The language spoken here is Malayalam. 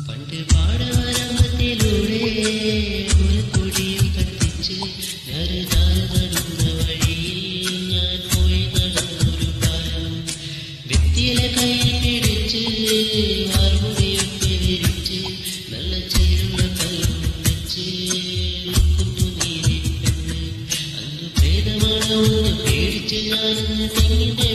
പണ്ട് പാടവരമ്പത്തിലൂടെ ഒരു കൊടിയും കത്തിച്ച് നടന്ന വഴിയിൽ ഞാൻ പോയി നടന്നൊരു കാലം. ഭിത്തിയിലെ കയ്യിൽ പിടിച്ച് വാർമുടിയൊക്കെ വിരിച്ച് നല്ല ചേരുള്ള കല്ലും വെച്ച് നിൽക്കുന്നു നീലി പെണ്ണ്. അന്ന് പ്രേതമാണോ എന്ന് പേടിച്ച് ഞാൻ തെങ്ങിന്റെ